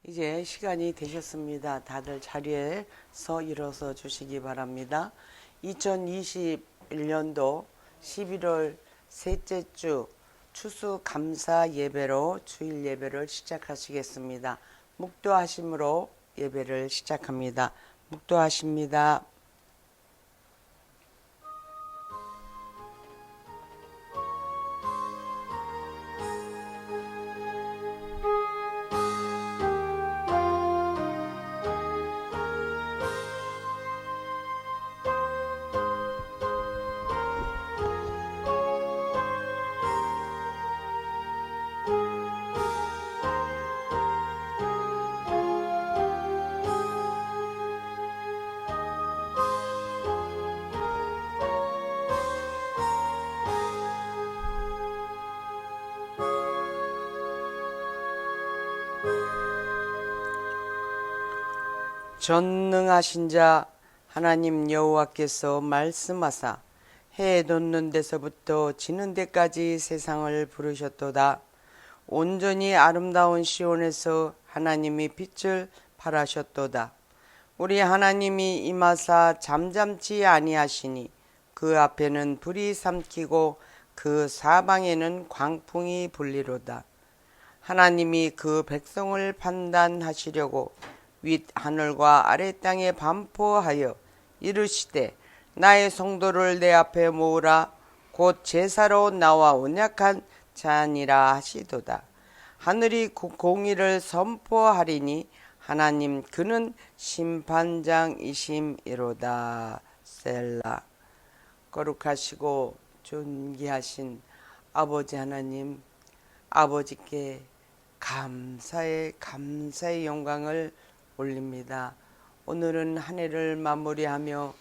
이제 시간이 되셨습니다. 다들 자리에서 일어서 주시기 바랍니다. 2021년도 11월 셋째 주 추수감사 예배로 주일 예배를 시작하시겠습니다. 묵도하심으로 예배를 시작합니다. 묵도하십니다. 전능하신 자 하나님 여호와께서 말씀하사 해 돋는 데서부터 지는 데까지 세상을 부르셨도다. 온전히 아름다운 시온에서 하나님이 빛을 발하셨도다. 우리 하나님이 임하사 잠잠치 아니하시니 그 앞에는 불이 삼키고 그 사방에는 광풍이 불리로다. 하나님이 그 백성을 판단하시려고 윗 하늘과 아래 땅에 반포하여 이르시되 나의 성도를 내 앞에 모으라. 곧 제사로 나와 언약한 자니라 하시도다. 하늘이 공의를 선포하리니 하나님 그는 심판장이심이로다. 셀라. 거룩하시고 존귀하신 아버지 하나님, 아버지께 감사의 영광을 올립니다. 오늘은 한 해를 마무리하며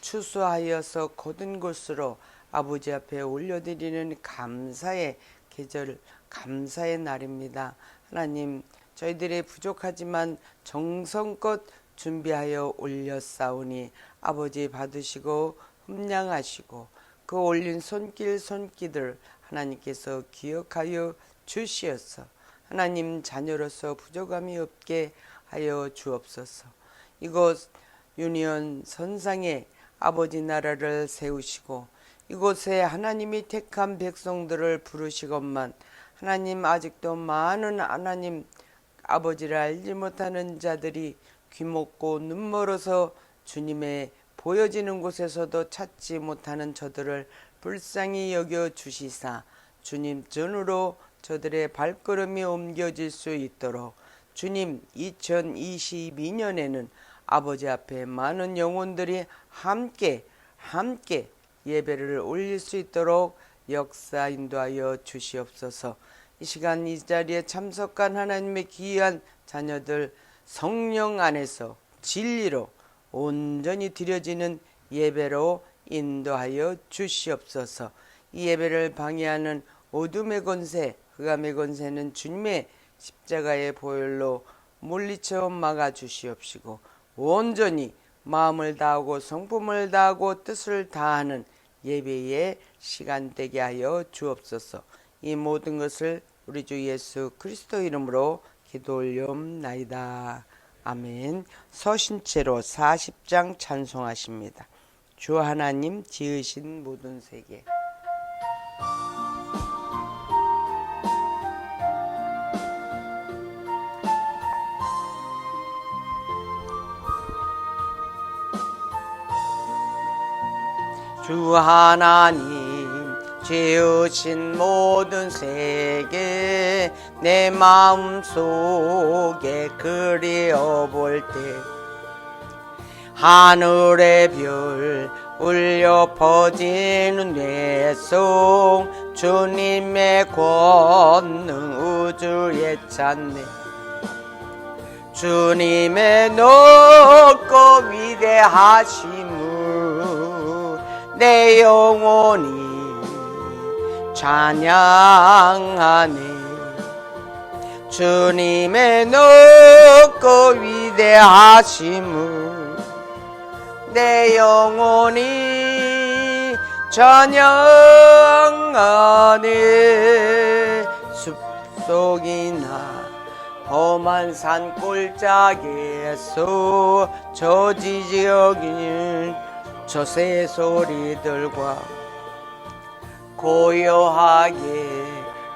추수하여서 거둔 것으로 아버지 앞에 올려드리는 감사의 계절, 감사의 날입니다. 하나님, 저희들의 부족하지만 정성껏 준비하여 올렸사오니 아버지 받으시고 흠량하시고 그 올린 손길들 하나님께서 기억하여 주시어서 하나님 자녀로서 부족함이 없게 하여 주옵소서. 이곳 유니온 선상에 아버지 나라를 세우시고 이곳에 하나님이 택한 백성들을 부르시건만 하나님 아직도 많은 하나님 아버지를 알지 못하는 자들이 귀먹고 눈멀어서 주님의 보여지는 곳에서도 찾지 못하는 저들을 불쌍히 여겨 주시사 주님 전으로 저들의 발걸음이 옮겨질 수 있도록 주님 2022년에는 아버지 앞에 많은 영혼들이 함께 예배를 올릴 수 있도록 역사 인도하여 주시옵소서. 이 시간 이 자리에 참석한 하나님의 귀한 자녀들 성령 안에서 진리로 온전히 드려지는 예배로 인도하여 주시옵소서. 이 예배를 방해하는 어둠의 권세, 흑암의 권세는 주님의 십자가의 보혈로 물리쳐 막아 주시옵시고 온전히 마음을 다하고 성품을 다하고 뜻을 다하는 예배의 시간 되게 하여 주옵소서. 이 모든 것을 우리 주 예수 그리스도 이름으로 기도 올려옵나이다. 아멘. 서신체로 40장 찬송하십니다. 주 하나님 지으신 모든 세계. 주 하나님 지으신 모든 세계 내 마음속에 그리어볼 때 하늘의 별 울려 퍼지는 뇌송 주님의 권능 우주에 찾네. 주님의 높고 위대하심을 내 영혼이 찬양하네. 주님의 높고 위대하심을 내 영혼이 찬양하네. 숲속이나 험한 산 골짜기에서 저 지지역인 저 새소리들과 고요하게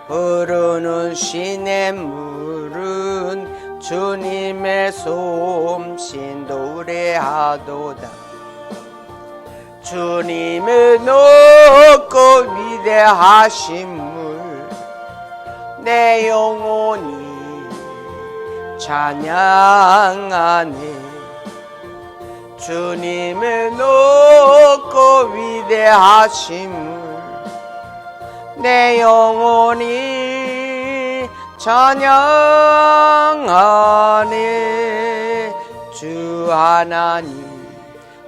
흐르는 시냇물은 주님의 솜씨 노래하도다. 주님의 높고 위대하심을 내 영혼이 찬양하네. 주님의 높고 위대하심을 내 영혼이 찬양하네. 주 하나님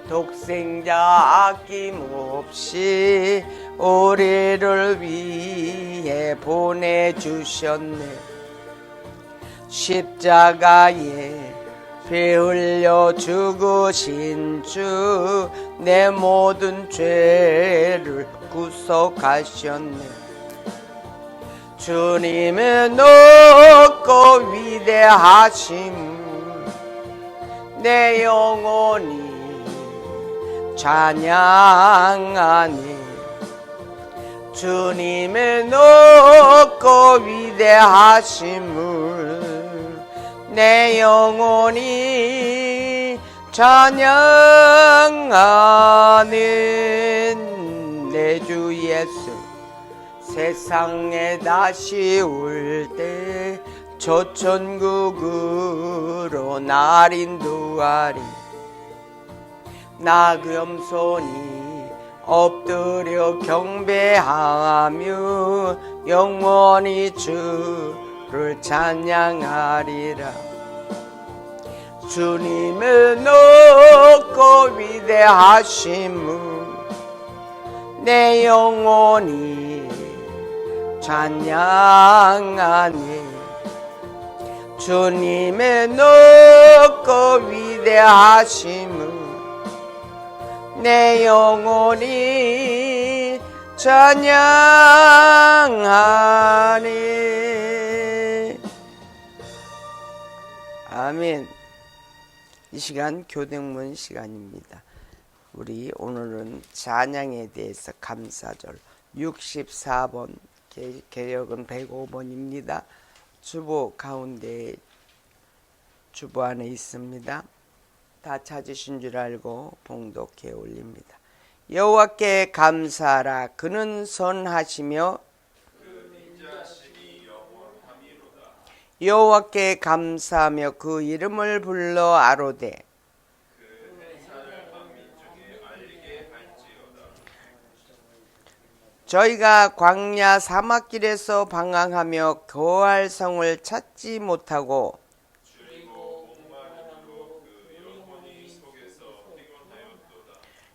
독생자 아낌없이 우리를 위해 보내주셨네. 십자가에 피 흘려 죽으신 주 내 모든 죄를 구속하셨네. 주님의 높고 위대하심 내 영혼이 찬양하네. 주님의 높고 위대하심을 내 영혼이 찬양하는 내 주 예수 세상에 다시 올 때 저 천국으로 날 인도하리. 나 겸손히 엎드려 경배하며 영원히 주를 찬양하리라. 주님의 높고 위대하심을 내 영혼이 찬양하네. 주님의 높고 위대하심을 내 영혼이 찬양하네. 아멘. 이 시간 교대문 시간입니다. 우리 오늘은 찬양에 대해서 감사절 64번, 개역은 105번입니다. 주보 가운데 주보 안에 있습니다. 다 찾으신 줄 알고 봉독해 올립니다. 여호와께 감사하라. 그는 선하시며 여호와께 감사하며 그 이름을 불러 아뢰되 저희가 광야 사막길에서 방황하며 거할 성을 찾지 못하고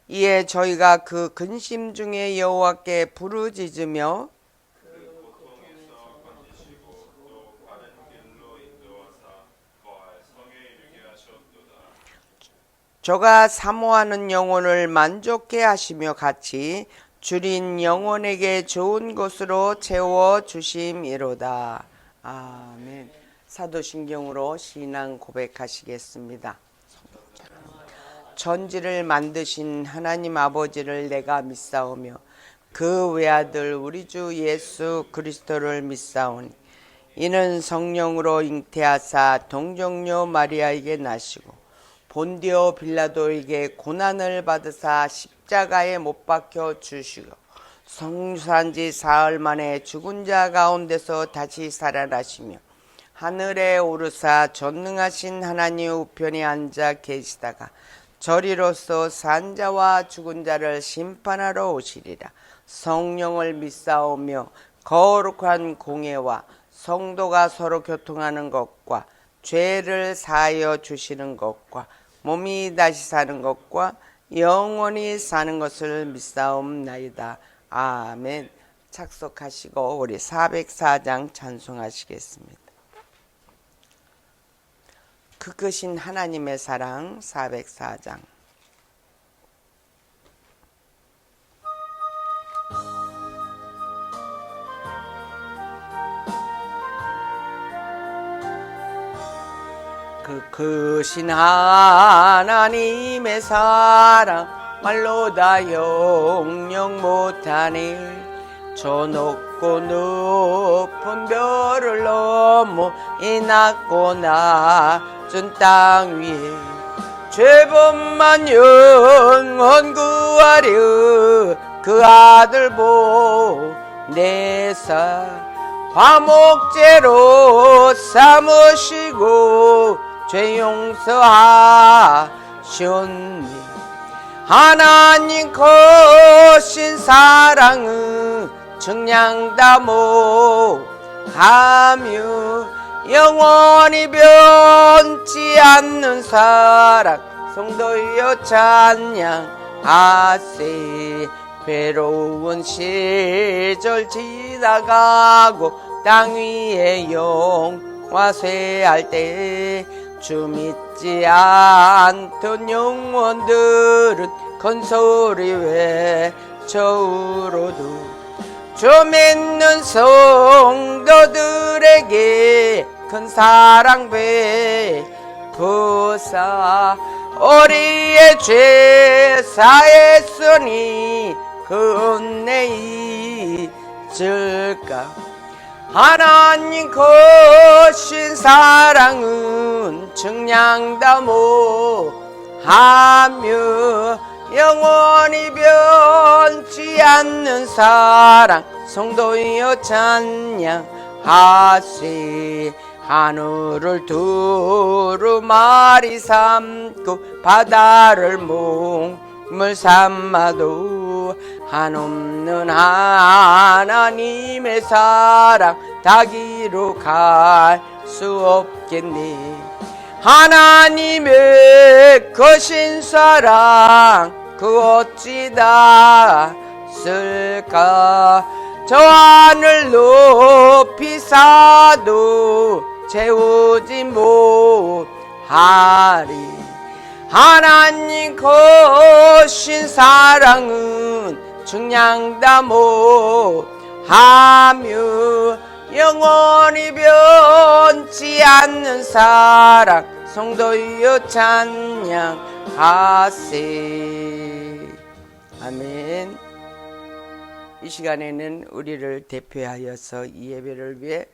이에 저희가 그 근심 중에 여호와께 부르짖으며 저가 사모하는 영혼을 만족해 하시며 같이 줄인 영혼에게 좋은 곳으로 채워 주심이로다. 아멘. 사도신경으로 신앙 고백하시겠습니다. 천지를 만드신 하나님 아버지를 내가 믿사오며 그 외아들 우리 주 예수 그리스도를 믿사오니 이는 성령으로 잉태하사 동정녀 마리아에게 나시고 본디오 빌라도에게 고난을 받으사 십자가에 못 박혀 주시고 성육한 지 사흘 만에 죽은 자 가운데서 다시 살아나시며 하늘에 오르사 전능하신 하나님 우편에 앉아 계시다가 저리로서 산 자와 죽은 자를 심판하러 오시리라. 성령을 믿사오며 거룩한 공예와 성도가 서로 교통하는 것과 죄를 사하여 주시는 것과 몸이 다시 사는 것과 영원히 사는 것을 믿사옵나이다. 아멘. 착석하시고 우리 404장 찬송하시겠습니다. 그 크신 하나님의 사랑 404장. 그 크신 하나님의 사랑 말로 다 영영 못하네. 저 높고 높은 별을 넘어 이 낮고 낮은 땅 위에 죄범만 영원 구하려 그 아들 보내사 화목제로 삼으시고 죄 용서하셨네. 하나님 크신 사랑은 증량다 못하며 영원히 변치 않는 사랑 성도여 찬양하세. 괴로운 시절 지나가고 땅 위에 영화쇠할 때 주 믿지 않던 영혼들은 큰 소리 외쳐우로도 주 믿는 성도들에게 큰 사랑 베푸사 우리의 죄 사했으니 그 은혜 잊을까. 하나님 크신 사랑은 증량다 못하며 영원히 변치 않는 사랑 성도여 찬양하세. 하늘을 두루마리 삼고 바다를 몸을 삼아도 한없는 하나님의 사랑 다 기록할 수 없겠네. 하나님의 크신 사랑 그 어찌 다 쓸까. 저 하늘 높이 사도 채우지 못하리. 하나님 크신 사랑은 증량다 못하며 영원히 변치 않는 사랑 성도여 찬양하세. 아멘. 이 시간에는 우리를 대표하여서 이 예배를 위해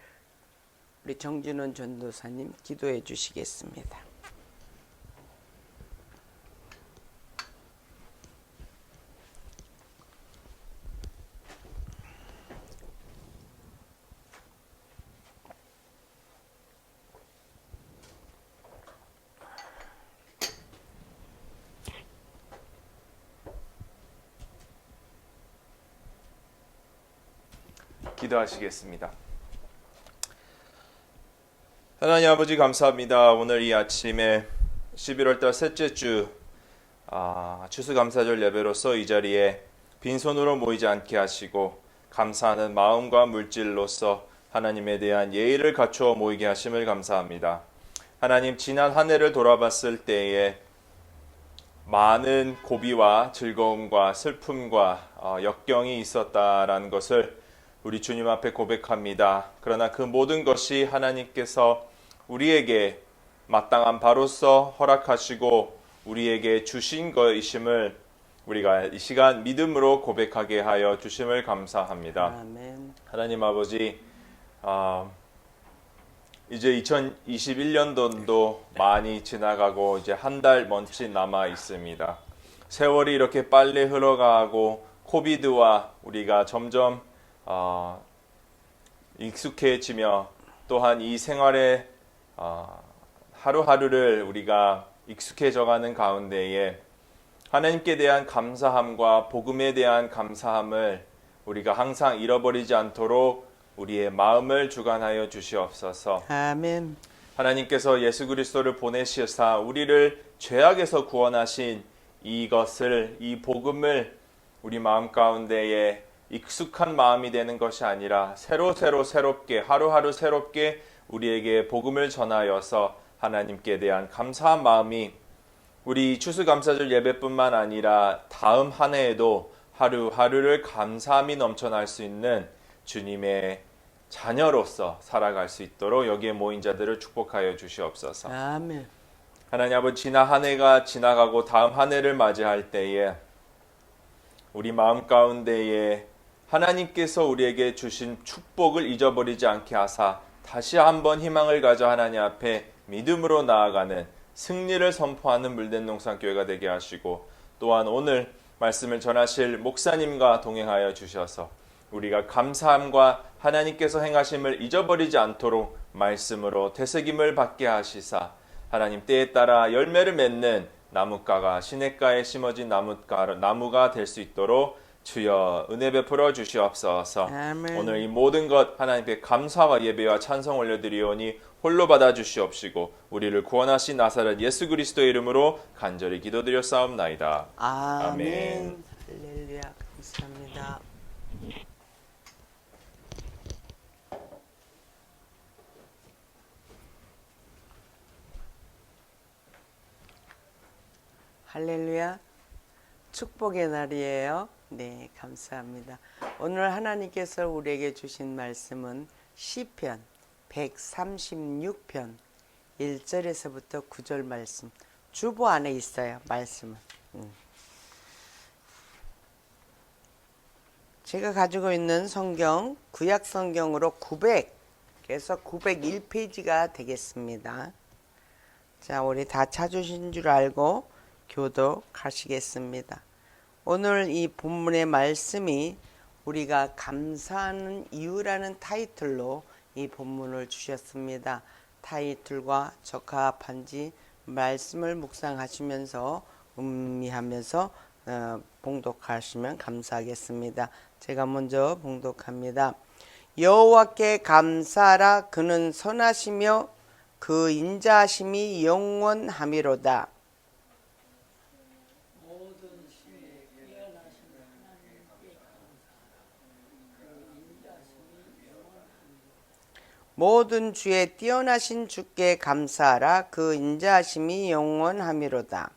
우리 정준원 전도사님 기도해 주시겠습니다. 기도하시겠습니다. 하나님 아버지 감사합니다. 오늘 이 아침에 11월달 셋째 주 추수감사절 예배로서 이 자리에 빈손으로 모이지 않게 하시고 감사하는 마음과 물질로서 하나님에 대한 예의를 갖추어 모이게 하심을 감사합니다. 하나님 지난 한 해를 돌아봤을 때에 많은 고비와 즐거움과 슬픔과 역경이 있었다라는 것을 우리 주님 앞에 고백합니다. 그러나 그 모든 것이 하나님께서 우리에게 마땅한 바로서 허락하시고 우리에게 주신 것이심을 우리가 이 시간 믿음으로 고백하게 하여 주심을 감사합니다. 아멘. 하나님 아버지, 이제 2021년도도 많이 지나가고 이제 한 달 먼치 남아 있습니다. 세월이 이렇게 빨리 흘러가고 코비드와 우리가 점점 익숙해지며 또한 이 생활에 하루하루를 우리가 익숙해져가는 가운데에 하나님께 대한 감사함과 복음에 대한 감사함을 우리가 항상 잃어버리지 않도록 우리의 마음을 주관하여 주시옵소서. 아멘. 하나님께서 예수 그리스도를 보내시사 우리를 죄악에서 구원하신 이것을, 이 복음을 우리 마음 가운데에 익숙한 마음이 되는 것이 아니라 새롭게 하루하루 새롭게 우리에게 복음을 전하여서 하나님께 대한 감사한 마음이 우리 추수감사절 예배뿐만 아니라 다음 한 해에도 하루하루를 감사함이 넘쳐날 수 있는 주님의 자녀로서 살아갈 수 있도록 여기에 모인 자들을 축복하여 주시옵소서. 아멘. 하나님 아버지, 지난 한 해가 지나가고 다음 한 해를 맞이할 때에 우리 마음 가운데에 하나님께서 우리에게 주신 축복을 잊어버리지 않게 하사 다시 한번 희망을 가져 하나님 앞에 믿음으로 나아가는 승리를 선포하는 물된 농산교회가 되게 하시고, 또한 오늘 말씀을 전하실 목사님과 동행하여 주셔서 우리가 감사함과 하나님께서 행하심을 잊어버리지 않도록 말씀으로 되새김을 받게 하시사 하나님 때에 따라 열매를 맺는 나무가가 시냇가에 심어진 나무가 될 수 있도록 주여 은혜 베풀어 주시옵소서. 아멘. 오늘 이 모든 것 하나님께 감사와 예배와 찬송 올려드리오니 홀로 받아 주시옵시고 우리를 구원하신 나사렛 예수 그리스도의 이름으로 간절히 기도드렸사옵나이다. 아멘. 할렐루야. 감사합니다. 할렐루야. 축복의 날이에요. 네, 감사합니다. 오늘 하나님께서 우리에게 주신 말씀은 시편 136편 1절에서부터 9절 말씀. 주보 안에 있어요, 말씀은. 제가 가지고 있는 성경, 구약 성경으로 900에서 901페이지가 되겠습니다. 자, 우리 다 찾으신 줄 알고 교독하시겠습니다. 오늘 이 본문의 말씀이 우리가 감사하는 이유라는 타이틀로 이 본문을 주셨습니다. 타이틀과 적합한지 말씀을 묵상하시면서 음미하면서 봉독하시면 감사하겠습니다. 제가 먼저 봉독합니다. 여호와께 감사하라. 그는 선하시며 그 인자하심이 영원하미로다. 모든 주에 뛰어나신 주께 감사하라. 그 인자하심이 영원하미로다.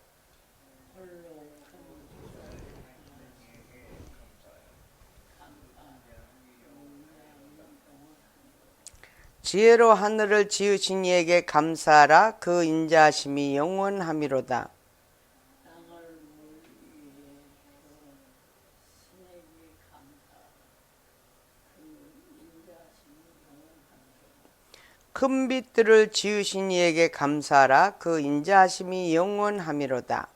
지혜로 하늘을 지으신 이에게 감사하라. 그 인자하심이 영원하미로다. 큰 빛들을 지으신 이에게 감사하라. 그 인자하심이 영원하미로다.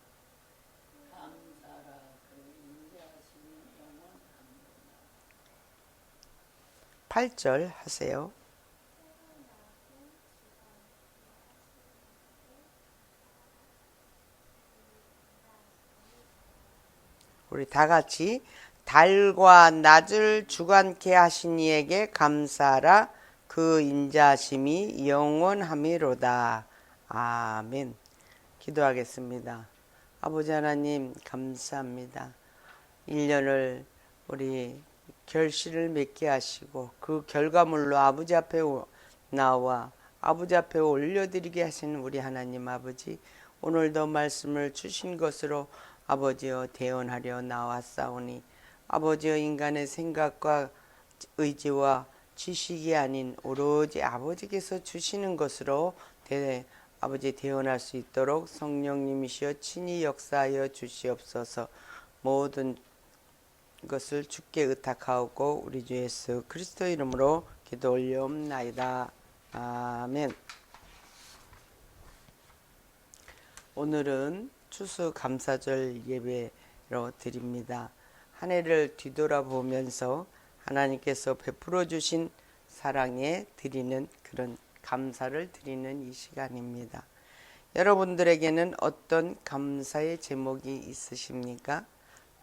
8절 하세요. 우리 다 같이 달과 낮을 주관케 하신 이에게 감사하라. 그 인자하심이 영원하미로다. 아멘. 기도하겠습니다. 아버지 하나님 감사합니다. 1년을 우리 결실을 맺게 하시고 그 결과물로 아버지 앞에 나와 아버지 앞에 올려드리게 하시는 우리 하나님 아버지, 오늘도 말씀을 주신 것으로 아버지여 대언하려 나왔사오니 아버지여 인간의 생각과 의지와 지식이 아닌 오로지 아버지께서 주시는 것으로 아버지 대언할 수 있도록 성령님이시여 친히 역사하여 주시옵소서. 모든 것을 주께 의탁하고 우리 주 예수 그리스도 이름으로 기도 올려옵나이다. 아멘. 오늘은 추수감사절 예배로 드립니다. 한 해를 뒤돌아보면서 하나님께서 베풀어 주신 사랑에 드리는 그런 감사를 드리는 이 시간입니다. 여러분들에게는 어떤 감사의 제목이 있으십니까?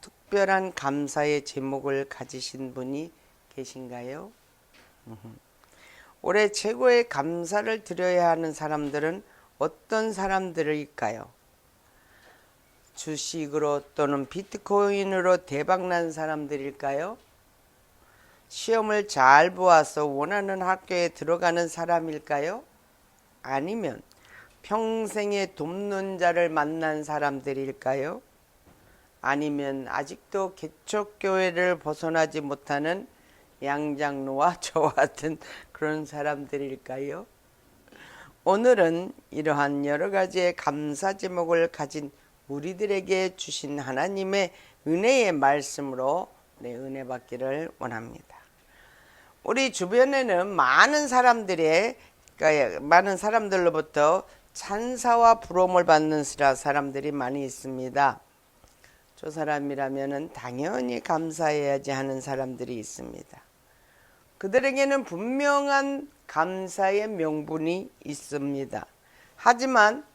특별한 감사의 제목을 가지신 분이 계신가요? 올해 최고의 감사를 드려야 하는 사람들은 어떤 사람들일까요? 주식으로 또는 비트코인으로 대박난 사람들일까요? 시험을 잘 보아서 원하는 학교에 들어가는 사람일까요? 아니면 평생에 돕는 자를 만난 사람들일까요? 아니면 아직도 개척교회를 벗어나지 못하는 양장로와 저와 같은 그런 사람들일까요? 오늘은 이러한 여러 가지의 감사 제목을 가진 우리들에게 주신 하나님의 은혜의 말씀으로 은혜 받기를 원합니다. 우리 주변에는 많은 사람들로부터 찬사와 부러움을 받는 사람들이 많이 있습니다. 저 사람이라면 당연히 감사해야지 하는 사람들이 있습니다. 그들에게는 분명한 감사의 명분이 있습니다. 하지만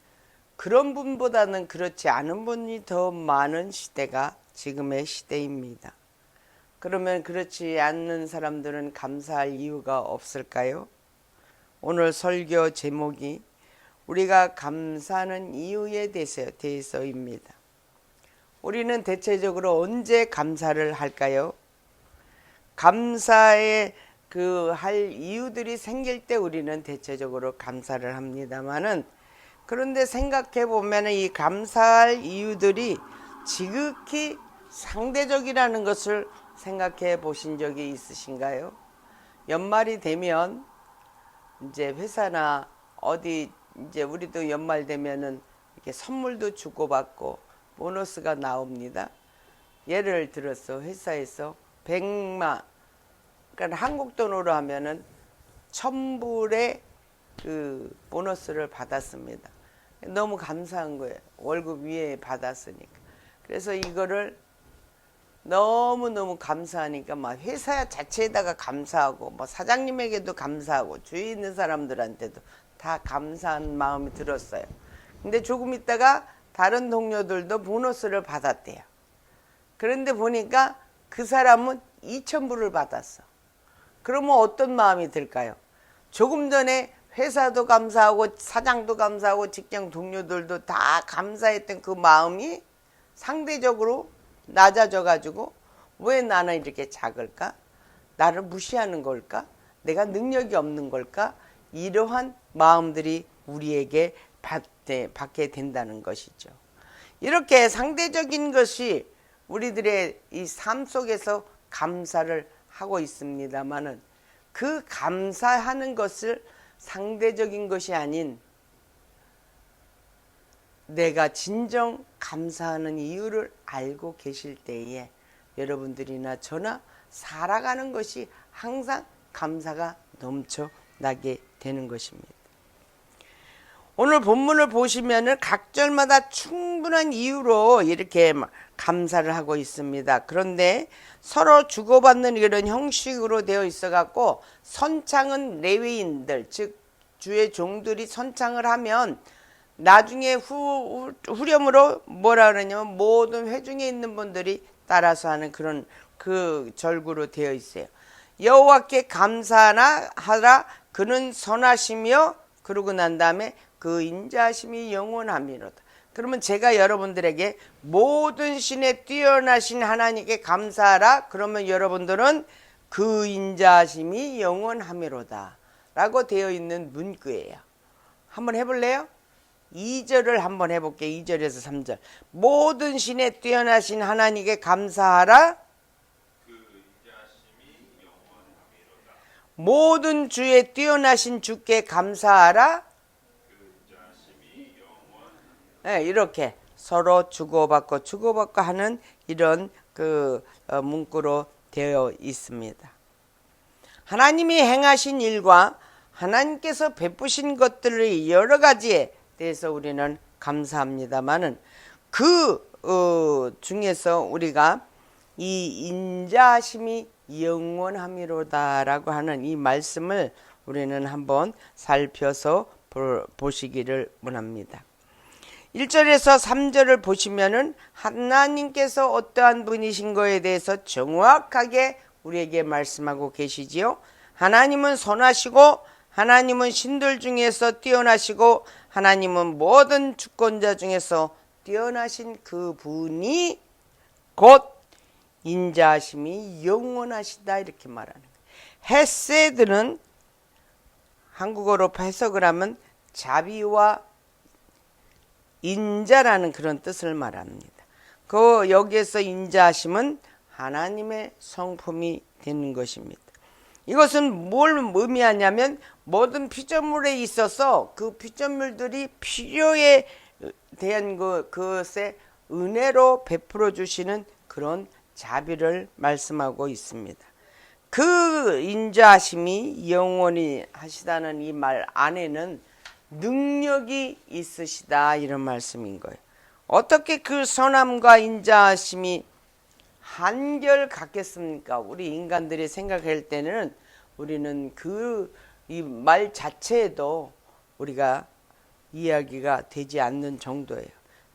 그런 분보다는 그렇지 않은 분이 더 많은 시대가 지금의 시대입니다. 그러면 그렇지 않는 사람들은 감사할 이유가 없을까요? 오늘 설교 제목이 우리가 감사하는 이유에 대해서입니다. 우리는 대체적으로 언제 감사를 할까요? 감사의 할 이유들이 생길 때 우리는 대체적으로 감사를 합니다만은, 그런데 생각해 보면 이 감사할 이유들이 지극히 상대적이라는 것을 생각해 보신 적이 있으신가요? 연말이 되면 이제 회사나 어디 이제 우리도 연말 되면은 이렇게 선물도 주고받고 보너스가 나옵니다. 예를 들어서 회사에서 100만, 그러니까 한국 돈으로 하면은 1000불의 그 보너스를 받았습니다. 너무 감사한 거예요. 월급 위에 받았으니까. 그래서 이거를 너무너무 감사하니까 막 회사 자체에다가 감사하고 뭐 사장님에게도 감사하고 주위에 있는 사람들한테도 다 감사한 마음이 들었어요. 근데 조금 있다가 다른 동료들도 보너스를 받았대요. 그런데 보니까 그 사람은 2000불을 받았어. 그러면 어떤 마음이 들까요? 조금 전에 회사도 감사하고 사장도 감사하고 직장 동료들도 다 감사했던 그 마음이 상대적으로 낮아져 가지고 왜 나는 이렇게 작을까? 나를 무시하는 걸까? 내가 능력이 없는 걸까? 이러한 마음들이 우리에게 받게 된다는 것이죠. 이렇게 상대적인 것이 우리들의 이 삶 속에서 감사를 하고 있습니다만은, 그 감사하는 것을 상대적인 것이 아닌 내가 진정 감사하는 이유를 알고 계실 때에 여러분들이나 저나 살아가는 것이 항상 감사가 넘쳐나게 되는 것입니다. 오늘 본문을 보시면은 각 절마다 충분한 이유로 이렇게 감사를 하고 있습니다. 그런데 서로 주고받는 이런 형식으로 되어 있어 갖고, 선창은 레위인들, 즉 주의 종들이 선창을 하면 나중에 후렴으로 뭐라 그러냐면 모든 회중에 있는 분들이 따라서 하는 그런 그 절구로 되어 있어요. 여호와께 감사하라, 그는 선하시며, 그러고 난 다음에 그 인자하심이 영원함이로다. 그러면 제가 여러분들에게 모든 신에 뛰어나신 하나님께 감사하라, 그러면 여러분들은 그 인자하심이 영원함이로다 라고 되어 있는 문구예요. 한번 해볼래요? 2절을 한번 해볼게요. 2절에서 3절. 모든 신에 뛰어나신 하나님께 감사하라, 그 인자하심이 영원함이로다. 모든 주에 뛰어나신 주께 감사하라, 그 인자하심이 영원함이로다. 네, 이렇게 서로 주고받고 하는 이런 문구로 되어 있습니다. 하나님이 행하신 일과 하나님께서 베푸신 것들을 여러 가지에 대해서 우리는 감사합니다만은, 그 중에서 우리가 이 인자하심이 영원함이로다라고 하는 이 말씀을 우리는 한번 살펴서 보시기를 원합니다. 1절에서 3절을 보시면은 하나님께서 어떠한 분이신 거에 대해서 정확하게 우리에게 말씀하고 계시지요. 하나님은 선하시고, 하나님은 신들 중에서 뛰어나시고, 하나님은 모든 주권자 중에서 뛰어나신 그 분이 곧 인자하심이 영원하시다, 이렇게 말하는 거예요. 헤세드는 한국어로 해석을 하면 자비와 인자라는 그런 뜻을 말합니다. 여기에서 인자하심은 하나님의 성품이 되는 것입니다. 이것은 뭘 의미하냐면 모든 피조물에 있어서 그 피조물들이 필요에 대한 그것에 은혜로 베풀어 주시는 그런 자비를 말씀하고 있습니다. 그 인자하심이 영원히 하시다는 이 말 안에는 능력이 있으시다 이런 말씀인 거예요. 어떻게 그 선함과 인자하심이 한결 같겠습니까? 우리 인간들이 생각할 때는 우리는 그 이 말 자체에도 우리가 이야기가 되지 않는 정도예요.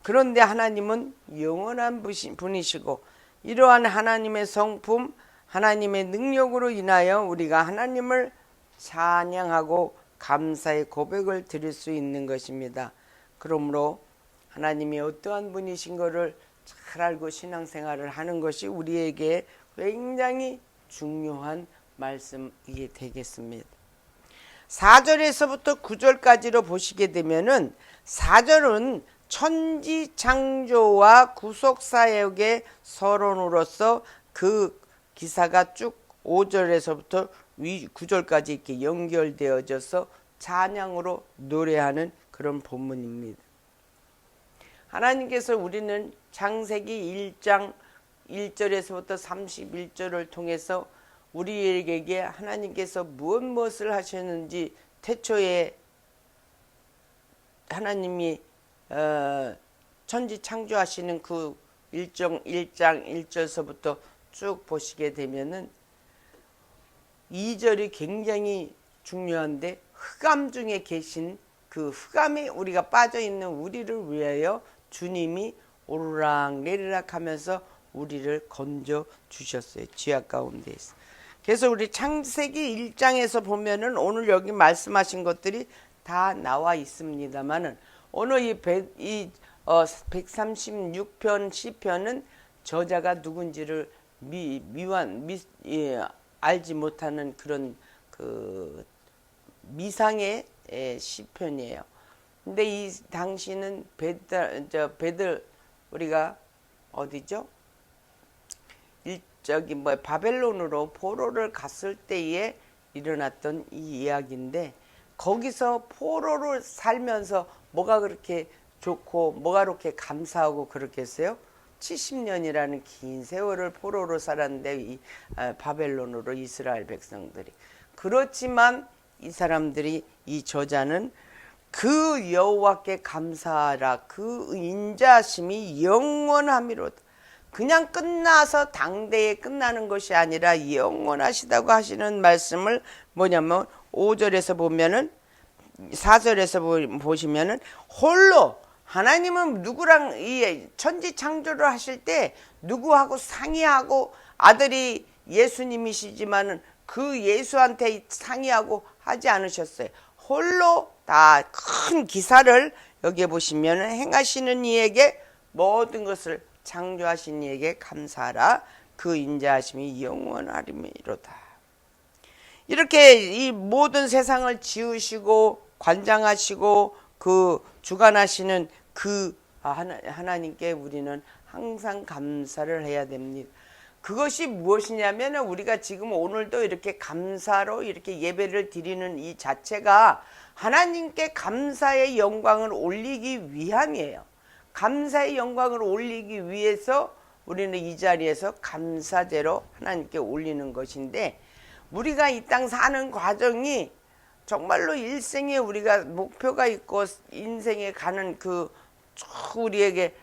그런데 하나님은 영원한 분이시고 이러한 하나님의 성품, 하나님의 능력으로 인하여 우리가 하나님을 찬양하고 감사의 고백을 드릴 수 있는 것입니다. 그러므로 하나님이 어떠한 분이신 것을 잘 알고 신앙생활을 하는 것이 우리에게 굉장히 중요한 말씀이 되겠습니다. 4절에서부터 9절까지로 보시게 되면은 4절은 천지창조와 구속사역의 서론으로서 그 기사가 쭉 5절에서부터 9절까지 이렇게 연결되어져서 찬양으로 노래하는 그런 본문입니다. 하나님께서 우리는 창세기 1장 1절에서부터 31절을 통해서 우리에게 하나님께서 무엇을 하셨는지 태초에 하나님이 천지 창조하시는 그 1장 1절서부터 쭉 보시게 되면은 2절이 굉장히 중요한데 흑암 중에 계신 그 흑암에 우리가 빠져 있는 우리를 위하여 주님이 오르락 내리락 하면서 우리를 건져 주셨어요. 지하 가운데에서. 그래서 우리 창세기 1장에서 보면은 오늘 여기 말씀하신 것들이 다 나와 있습니다만은 오늘 이 136편 시편은 저자가 누군지를 알지 못하는 그런 그 미상의 시편이에요. 근데 이 당시는 우리가 어디죠? 바벨론으로 포로를 갔을 때에 일어났던 이 이야기인데 거기서 포로를 살면서 뭐가 그렇게 좋고 뭐가 그렇게 감사하고 그렇겠어요? 70년이라는 긴 세월을 포로로 살았는데 이 바벨론으로 이스라엘 백성들이. 그렇지만 이 사람들이 이 저자는 그 여호와께 감사하라 그 인자심이 영원함이로다. 그냥 끝나서 당대에 끝나는 것이 아니라 영원하시다고 하시는 말씀을 뭐냐면 5절에서 보면은 4절에서 보시면은 홀로 하나님은 누구랑 이 천지 창조를 하실 때 누구하고 상의하고 아들이 예수님이시지만은 그 예수한테 상의하고 하지 않으셨어요. 홀로 다 큰 기사를 여기에 보시면 행하시는 이에게 모든 것을 창조하신 이에게 감사하라 그 인자하심이 영원하리미로다. 이렇게 이 모든 세상을 지으시고 관장하시고 그 주관하시는 그 하나님께 우리는 항상 감사를 해야 됩니다. 그것이 무엇이냐면 우리가 지금 오늘도 이렇게 감사로 이렇게 예배를 드리는 이 자체가 하나님께 감사의 영광을 올리기 위함이에요. 감사의 영광을 올리기 위해서 우리는 이 자리에서 감사제로 하나님께 올리는 것인데 우리가 이 땅 사는 과정이 정말로 일생에 우리가 목표가 있고 인생에 가는 그 우리에게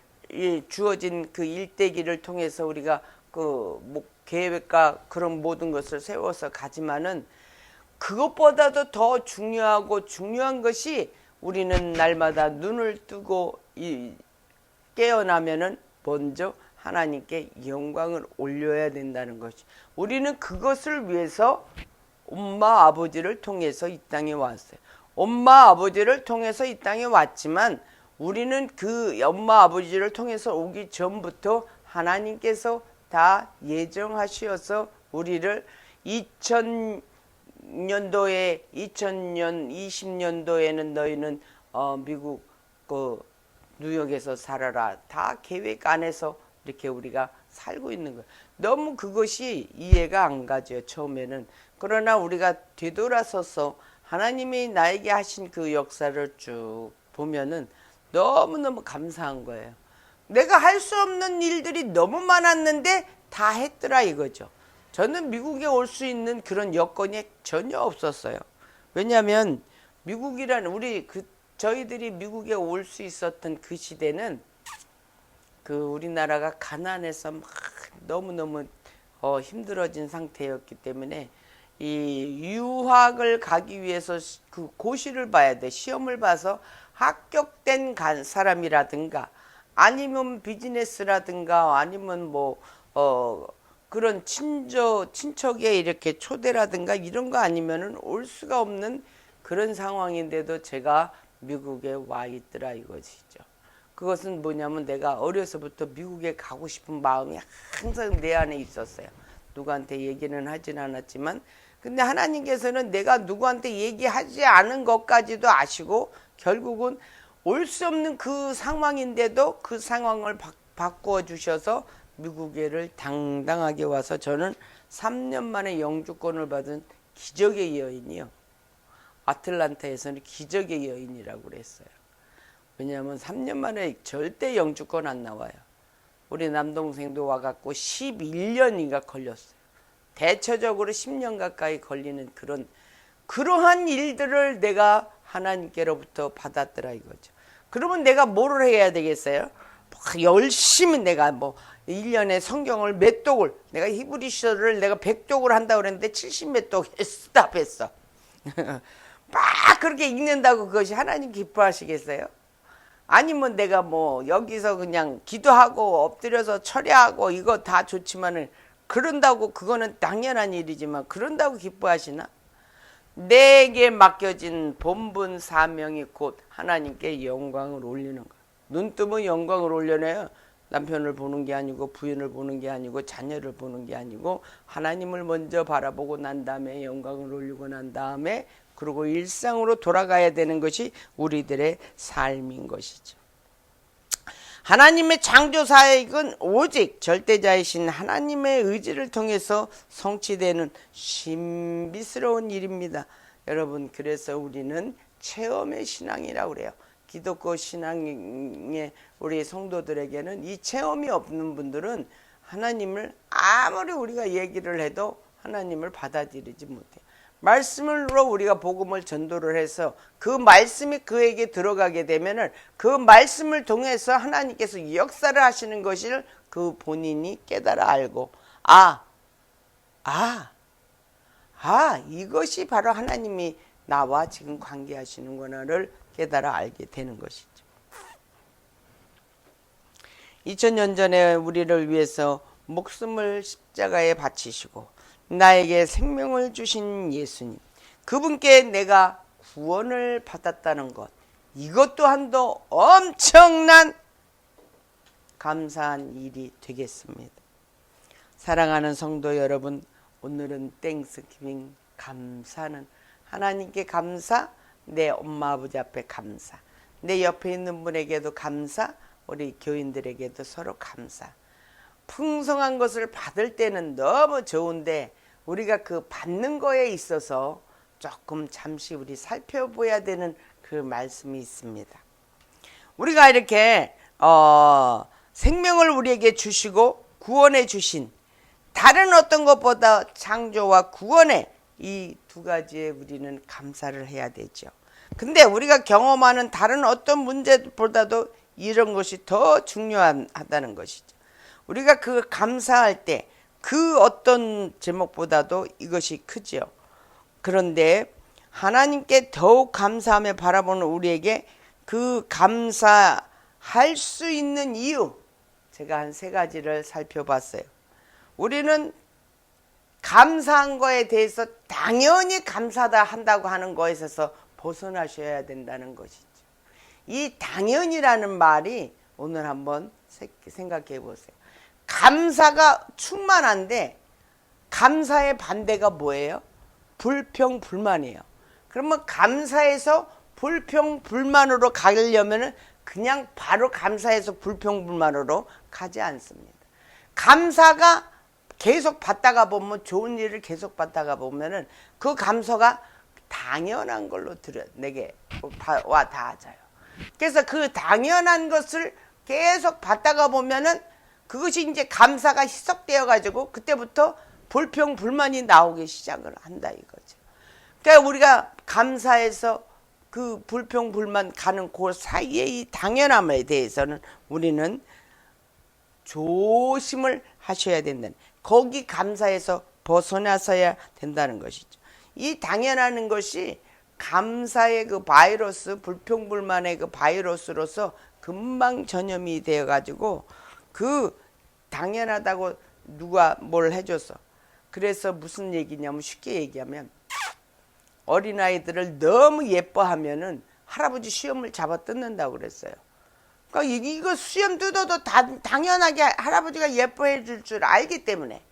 주어진 그 일대기를 통해서 우리가 그 계획과 그런 모든 것을 세워서 가지만은 그것보다도 더 중요하고 중요한 것이 우리는 날마다 눈을 뜨고 깨어나면은 먼저 하나님께 영광을 올려야 된다는 것이 우리는 그것을 위해서 엄마 아버지를 통해서 이 땅에 왔어요. 엄마 아버지를 통해서 이 땅에 왔지만 우리는 그 엄마 아버지를 통해서 오기 전부터 하나님께서 다 예정하시어서 우리를 2000년도에 2020년도에는 너희는 미국 그 뉴욕에서 살아라 다 계획 안에서 이렇게 우리가 살고 있는 거예요. 너무 그것이 이해가 안 가죠, 처음에는. 그러나 우리가 되돌아서서 하나님이 나에게 하신 그 역사를 쭉 보면은 너무너무 감사한 거예요. 내가 할 수 없는 일들이 너무 많았는데 다 했더라 이거죠. 저는 미국에 올 수 있는 그런 여건이 전혀 없었어요. 왜냐하면 미국이라는 저희들이 미국에 올 수 있었던 그 시대는 그 우리나라가 가난해서 막 너무너무 힘들어진 상태였기 때문에 이 유학을 가기 위해서 그 고시를 봐야 돼. 시험을 봐서 합격된 사람이라든가 아니면 비즈니스라든가 아니면 그런 친척에 이렇게 초대라든가 이런 거 아니면은 올 수가 없는 그런 상황인데도 제가 미국에 와 있더라 이것이죠. 그것은 뭐냐면 내가 어려서부터 미국에 가고 싶은 마음이 항상 내 안에 있었어요. 누구한테 얘기는 하진 않았지만 근데 하나님께서는 내가 누구한테 얘기하지 않은 것까지도 아시고 결국은 올 수 없는 그 상황인데도 그 상황을 바꾸어 주셔서 미국에를 당당하게 와서 저는 3년 만에 영주권을 받은 기적의 여인이요. 아틀란타에서는 기적의 여인이라고 그랬어요. 왜냐하면 3년 만에 절대 영주권 안 나와요. 우리 남동생도 와갖고 11년인가 걸렸어요. 대체적으로 10년 가까이 걸리는 그러한 일들을 내가 하나님께로부터 받았더라 이거죠. 그러면 내가 뭐를 해야 되겠어요? 열심히 내가 1년에 성경을 몇 독을 내가 히브리서를 내가 100독을 한다고 그랬는데 70몇 독 했어. 막 그렇게 읽는다고 그것이 하나님 기뻐하시겠어요? 아니면 내가 여기서 그냥 기도하고 엎드려서 철야하고 이거 다 좋지만은 그런다고 그거는 당연한 일이지만 그런다고 기뻐하시나? 내게 맡겨진 본분 사명이 곧 하나님께 영광을 올리는 거. 눈 뜨면 영광을 올려내요. 남편을 보는 게 아니고 부인을 보는 게 아니고 자녀를 보는 게 아니고 하나님을 먼저 바라보고 난 다음에 영광을 올리고 난 다음에 그리고 일상으로 돌아가야 되는 것이 우리들의 삶인 것이죠. 하나님의 창조 사역은 오직 절대자이신 하나님의 의지를 통해서 성취되는 신비스러운 일입니다. 여러분, 그래서 우리는 체험의 신앙이라고 그래요. 기독교 신앙의 우리 성도들에게는 이 체험이 없는 분들은 하나님을 아무리 우리가 얘기를 해도 하나님을 받아들이지 못해요. 말씀으로 우리가 복음을 전도를 해서 그 말씀이 그에게 들어가게 되면은 그 말씀을 통해서 하나님께서 역사를 하시는 것을 그 본인이 깨달아 알고 이것이 바로 하나님이 나와 지금 관계하시는구나를 깨달아 알게 되는 것이죠. 2000년 전에 우리를 위해서 목숨을 십자가에 바치시고 나에게 생명을 주신 예수님, 그분께 내가 구원을 받았다는 것, 이것 또한도 엄청난 감사한 일이 되겠습니다. 사랑하는 성도 여러분, 오늘은 땡스기빙, 감사는 하나님께 감사, 내 엄마 아버지 앞에 감사, 내 옆에 있는 분에게도 감사, 우리 교인들에게도 서로 감사. 풍성한 것을 받을 때는 너무 좋은데 우리가 그 받는 거에 있어서 조금 잠시 우리 살펴봐야 되는 그 말씀이 있습니다. 우리가 이렇게 생명을 우리에게 주시고 구원해 주신 다른 어떤 것보다 창조와 구원에 이 두 가지에 우리는 감사를 해야 되죠. 근데 우리가 경험하는 다른 어떤 문제보다도 이런 것이 더 중요하다는 것이죠. 우리가 그 감사할 때 그 어떤 제목보다도 이것이 크지요. 그런데 하나님께 더욱 감사하며 바라보는 우리에게 그 감사할 수 있는 이유, 제가 한 3가지를 살펴봤어요. 우리는 감사한 거에 대해서 당연히 감사다 한다고 하는 거에 있어서 벗어나셔야 된다는 것이죠. 이 당연이라는 말이 오늘 한번 생각해 보세요. 감사가 충만한데 감사의 반대가 뭐예요? 불평불만이에요. 그러면 감사에서 불평불만으로 가려면은 그냥 바로 감사해서 불평불만으로 가지 않습니다. 감사가 계속 받다가 보면, 좋은 일을 계속 받다가 보면은 그 감사가 당연한 걸로 내게 와 닿아져요. 그래서 그 당연한 것을 계속 받다가 보면은 그것이 이제 감사가 희석되어 가지고 그때부터 불평불만이 나오기 시작을 한다 이거죠. 그러니까 우리가 감사해서 그 불평불만 가는 그 사이에 이 당연함에 대해서는 우리는 조심을 하셔야 된다는, 거기 감사해서 벗어나서야 된다는 것이죠. 이 당연하는 것이 감사의 그 바이러스, 불평불만의 그 바이러스로서 금방 전염이 되어 가지고 그 당연하다고 누가 뭘 해줘서, 그래서 무슨 얘기냐면, 쉽게 얘기하면 어린아이들을 너무 예뻐하면은 할아버지 수염을 잡아 뜯는다고 그랬어요. 그러니까 이거 수염 뜯어도 당연하게 할아버지가 예뻐해 줄 줄 알기 때문에.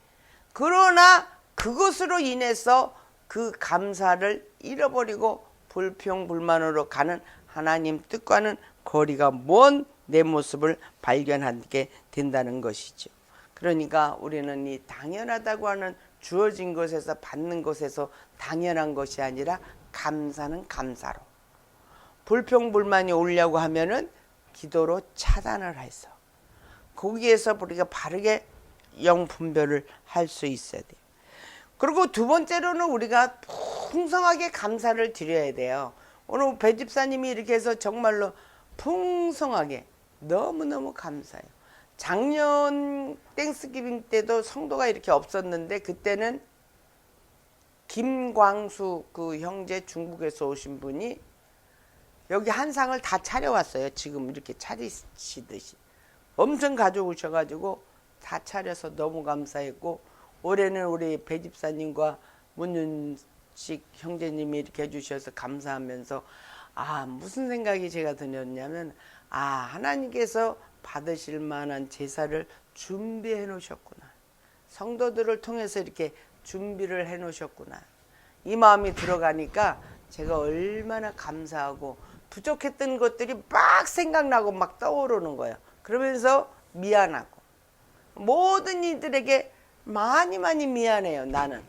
그러나 그것으로 인해서 그 감사를 잃어버리고 불평불만으로 가는 하나님 뜻과는 거리가 먼 내 모습을 발견하게 된다는 것이죠. 그러니까 우리는 이 당연하다고 하는 주어진 것에서, 받는 것에서 당연한 것이 아니라 감사는 감사로, 불평불만이 오려고 하면은 기도로 차단을 해서 거기에서 우리가 바르게 영분별을 할 수 있어야 돼요. 그리고 두 번째로는 우리가 풍성하게 감사를 드려야 돼요. 오늘 배 집사님이 이렇게 해서 정말로 풍성하게 너무너무 감사해요. 작년 땡스기빙 때도 성도가 이렇게 없었는데, 그때는 김광수 그 형제, 중국에서 오신 분이 여기 한 상을 다 차려왔어요. 지금 이렇게 차리시듯이 엄청 가져오셔가지고 다 차려서 너무 감사했고, 올해는 우리 배 집사님과 문윤식 형제님이 이렇게 해주셔서 감사하면서, 무슨 생각이 제가 들었냐면, 하나님께서 받으실 만한 제사를 준비해 놓으셨구나, 성도들을 통해서 이렇게 준비를 해 놓으셨구나, 이 마음이 들어가니까 제가 얼마나 감사하고, 부족했던 것들이 막 생각나고 막 떠오르는 거예요. 그러면서 미안하고, 모든 이들에게 많이 미안해요. 나는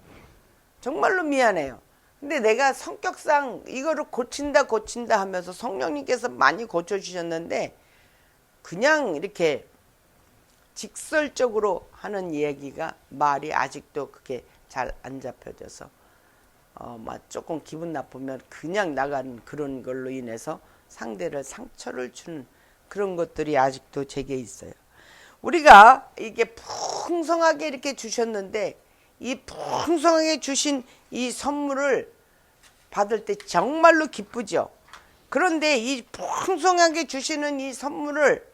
정말로 미안해요. 근데 내가 성격상 이거를 고친다 하면서 성령님께서 많이 고쳐주셨는데, 그냥 이렇게 직설적으로 하는 얘기가, 말이 아직도 그게 잘 안 잡혀져서 조금 기분 나쁘면 그냥 나가는 그런 걸로 인해서 상대를 상처를 주는 그런 것들이 아직도 제게 있어요. 우리가 이게 풍성하게 이렇게 주셨는데, 이 풍성하게 주신 이 선물을 받을 때 정말로 기쁘죠. 그런데 이 풍성하게 주시는 이 선물을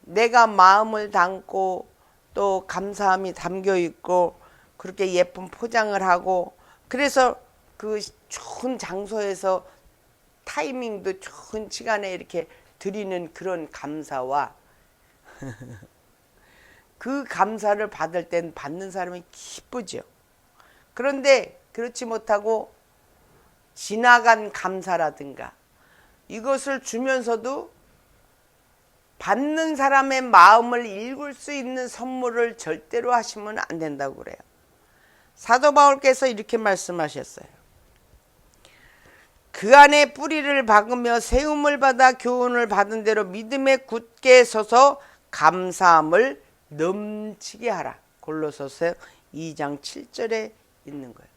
내가 마음을 담고 또 감사함이 담겨 있고 그렇게 예쁜 포장을 하고, 그래서 그 좋은 장소에서 타이밍도 좋은 시간에 이렇게 드리는 그런 감사와 그 감사를 받을 땐 받는 사람이 기쁘죠. 그런데 그렇지 못하고 지나간 감사라든가 이것을 주면서도 받는 사람의 마음을 읽을 수 있는 선물을 절대로 하시면 안 된다고 그래요. 사도 바울께서 이렇게 말씀하셨어요. 그 안에 뿌리를 박으며 세움을 받아 교훈을 받은 대로 믿음에 굳게 서서 감사함을 넘치게 하라. 골로새서 2장 7절에 있는 거예요.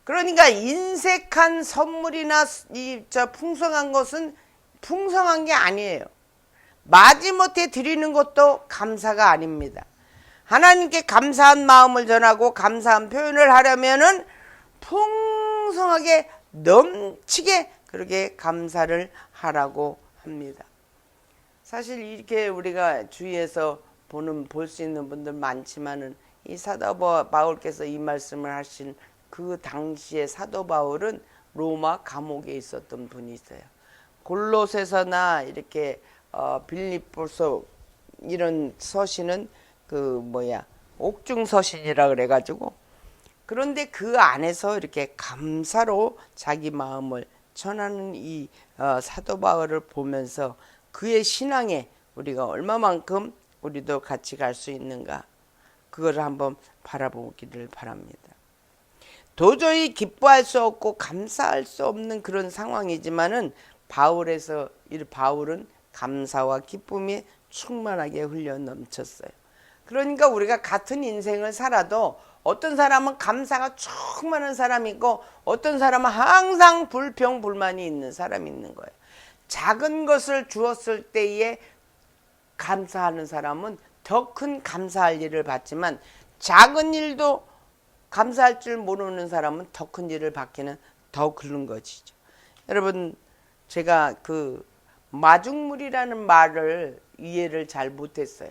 그러니까 인색한 선물이나 풍성한 것은 풍성한 게 아니에요. 마지못해 드리는 것도 감사가 아닙니다. 하나님께 감사한 마음을 전하고 감사한 표현을 하려면은 풍성하게 넘치게 그렇게 감사를 하라고 합니다. 사실 이렇게 우리가 주위에서 볼 수 있는 분들 많지만은, 이 사도 바울께서 이 말씀을 하신 그 당시에 사도 바울은 로마 감옥에 있었던 분이 있어요. 골로새서나 이렇게 빌립보서 이런 서신은 옥중 서신이라 그래가지고, 그런데 그 안에서 이렇게 감사로 자기 마음을 전하는 이 사도 바울을 보면서 그의 신앙에 우리가 얼마만큼 우리도 같이 갈 수 있는가, 그걸 한번 바라보기를 바랍니다. 도저히 기뻐할 수 없고 감사할 수 없는 그런 상황이지만은 바울은 감사와 기쁨이 충만하게 흘려 넘쳤어요. 그러니까 우리가 같은 인생을 살아도 어떤 사람은 감사가 충만한 사람이 있고 어떤 사람은 항상 불평불만이 있는 사람이 있는 거예요. 작은 것을 주었을 때에 감사하는 사람은 더 큰 감사할 일을 받지만, 작은 일도 감사할 줄 모르는 사람은 더 큰 일을 받기는 더 그런 것이죠. 여러분, 제가 그 마중물이라는 말을 이해를 잘 못했어요.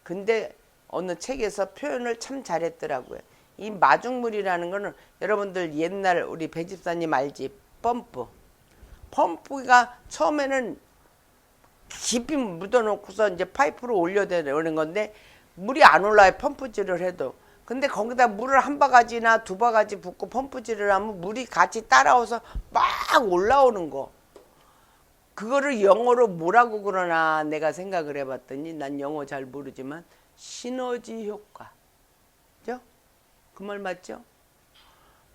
근데 어느 책에서 표현을 참 잘했더라고요. 이 마중물이라는 거는 여러분들 옛날 우리 배집사님 알지? 펌프가 처음에는 깊이 묻어놓고서 이제 파이프로 올려내는 건데 물이 안 올라요, 펌프질을 해도. 근데 거기다 물을 한 바가지나 두 바가지 붓고 펌프질을 하면 물이 같이 따라와서 막 올라오는 거. 그거를 영어로 뭐라고 그러나 내가 생각을 해봤더니, 난 영어 잘 모르지만 시너지 효과. 그죠? 그 말 맞죠?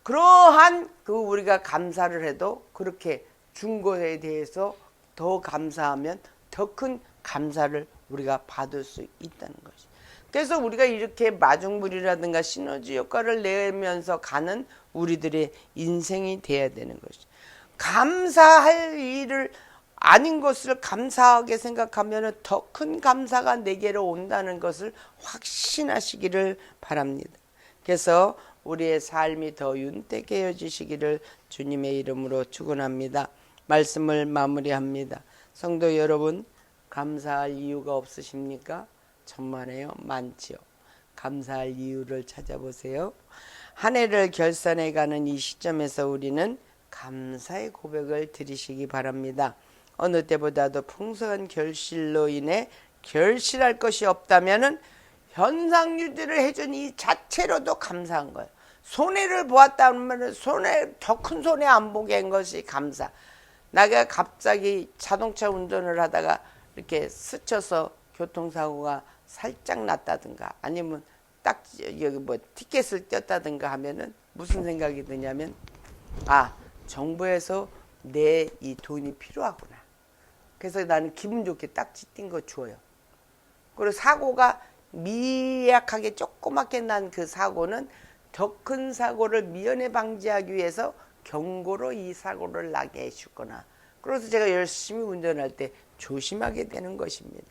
그러한 우리가 감사를 해도 그렇게 준 것에 대해서 더 감사하면 더 큰 감사를 우리가 받을 수 있다는 것이. 그래서 우리가 이렇게 마중물이라든가 시너지 효과를 내면서 가는 우리들의 인생이 돼야 되는 것이. 감사할 일을 아닌 것을 감사하게 생각하면 더 큰 감사가 내게로 온다는 것을 확신하시기를 바랍니다. 그래서 우리의 삶이 더 윤택해지시기를 주님의 이름으로 축원합니다. 말씀을 마무리합니다. 성도 여러분, 감사할 이유가 없으십니까? 천만에요, 많지요. 감사할 이유를 찾아보세요. 한 해를 결산해가는 이 시점에서 우리는 감사의 고백을 드리시기 바랍니다. 어느 때보다도 풍성한 결실로 인해 결실할 것이 없다면은 현상 유지를 해준 이 자체로도 감사한 거예요. 손해를 보았다면 더 큰 손해 안 보게 한 것이 감사. 내가 갑자기 자동차 운전을 하다가 이렇게 스쳐서 교통사고가 살짝 났다든가, 아니면 딱 여기 티켓을 떼었다든가 하면은 무슨 생각이 드냐면, 정부에서 내 이 돈이 필요하구나. 그래서 나는 기분 좋게 딱지 띈 거 줘요. 그리고 사고가 미약하게 조그맣게 난 그 사고는 더 큰 사고를 미연에 방지하기 위해서 경고로 이 사고를 나게 해주거나, 그래서 제가 열심히 운전할 때 조심하게 되는 것입니다.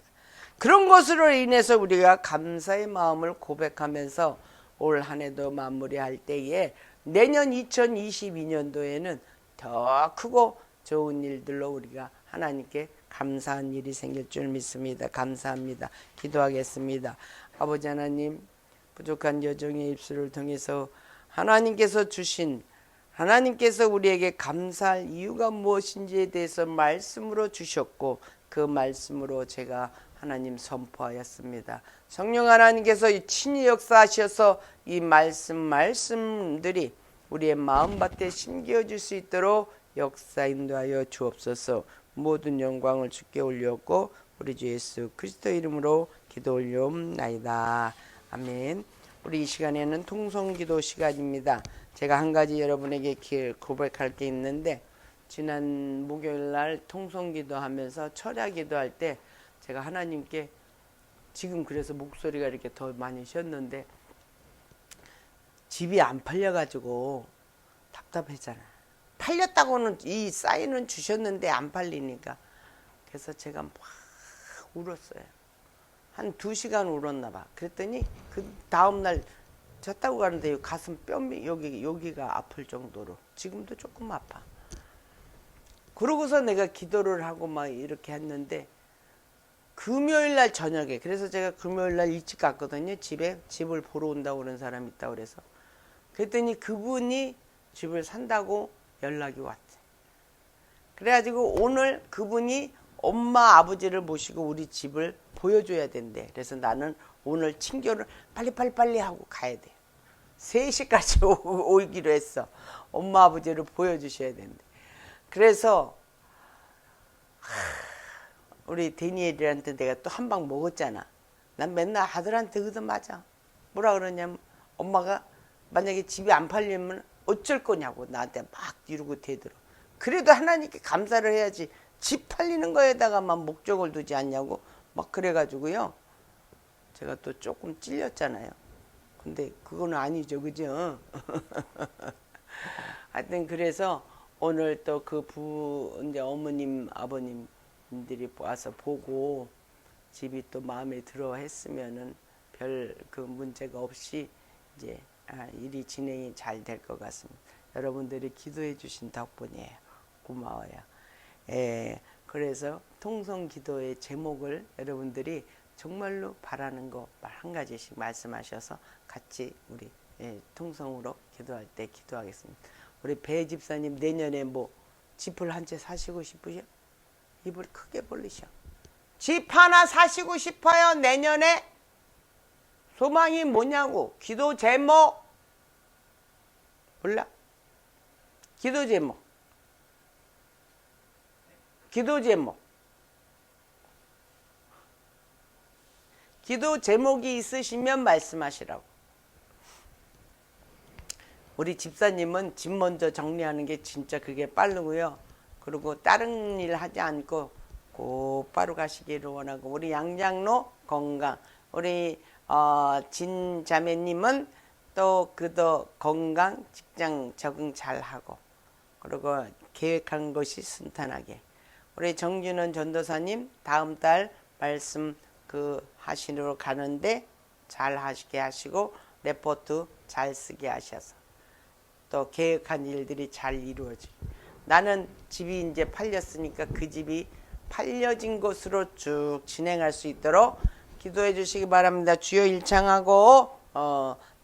그런 것으로 인해서 우리가 감사의 마음을 고백하면서 올 한 해도 마무리할 때에 내년 2022년도에는 더 크고 좋은 일들로 우리가 하나님께 감사한 일이 생길 줄 믿습니다. 감사합니다. 기도하겠습니다. 아버지 하나님, 부족한 여정의 입술을 통해서 하나님께서 우리에게 감사할 이유가 무엇인지에 대해서 말씀으로 주셨고, 그 말씀으로 제가 하나님 선포하였습니다. 성령 하나님께서 친히 역사하셔서 이 말씀들이 우리의 마음밭에 심겨질 수 있도록 역사 인도하여 주옵소서. 모든 영광을 주께 올렸고 우리 주 예수 그리스도 이름으로 기도 올려옵나이다. 아멘. 우리 이 시간에는 통성기도 시간입니다. 제가 한 가지 여러분에게 고백할 게 있는데, 지난 목요일날 통성기도 하면서 철야기도 할 때 제가 하나님께, 지금 그래서 목소리가 이렇게 더 많이 쉬었는데, 집이 안 팔려가지고 답답했잖아. 팔렸다고는 이 사인은 주셨는데 안 팔리니까. 그래서 제가 막 울었어요. 한 2시간 울었나 봐. 그랬더니 그 다음날 잤다고 가는데 가슴 뼈 여기가 아플 정도로, 지금도 조금 아파. 그러고서 내가 기도를 하고 막 이렇게 했는데, 금요일날 저녁에, 그래서 제가 금요일날 일찍 갔거든요. 집을 보러 온다고 그런 사람이 있다고 그래서. 그랬더니 그분이 집을 산다고 연락이 왔대. 그래가지고 오늘 그분이 엄마 아버지를 모시고 우리 집을 보여줘야 된대. 그래서 나는 오늘 친교를 빨리 하고 가야 돼. 3시까지 오기로 했어. 엄마 아버지를 보여주셔야 된대. 그래서 우리 데니엘이한테 내가 또 한 방 먹었잖아. 난 맨날 아들한테 얻어맞아. 뭐라 그러냐면 엄마가 만약에 집이 안 팔리면 어쩔 거냐고 나한테 막 이러고 대들어. 그래도 하나님께 감사를 해야지 집 팔리는 거에다가만 목적을 두지 않냐고 막 그래가지고요. 제가 또 조금 찔렸잖아요. 근데 그거는 아니죠, 그죠? 하여튼 그래서 오늘 또 그 이제 어머님, 아버님들이 와서 보고 집이 또 마음에 들어 했으면은 별 그 문제가 없이 이제 일이 진행이 잘 될 것 같습니다. 여러분들이 기도해 주신 덕분이에요. 고마워요. 예, 그래서 통성 기도의 제목을 여러분들이 정말로 바라는 거 한 가지씩 말씀하셔서 같이 우리 통성으로 기도할 때 기도하겠습니다. 우리 배 집사님 내년에 뭐 집을 한 채 사시고 싶으셔? 입을 크게 벌리셔. 집 하나 사시고 싶어요. 내년에 소망이 뭐냐고. 기도 제목 몰라? 기도 제목. 기도 제목. 기도 제목이 있으시면 말씀하시라고. 우리 집사님은 집 먼저 정리하는 게 진짜 그게 빠르고요. 그리고 다른 일 하지 않고 곧바로 가시기를 원하고, 우리 양장로 건강, 우리 진 자매님은 또 그도 건강, 직장 적응 잘하고, 그리고 계획한 것이 순탄하게. 우리 정준원 전도사님 다음 달 말씀 하시러 가는데 잘 하시게 하시고 레포트 잘 쓰게 하셔서 또 계획한 일들이 잘 이루어지고, 나는 집이 이제 팔렸으니까 그 집이 팔려진 곳으로 쭉 진행할 수 있도록 기도해 주시기 바랍니다. 주여 일창하고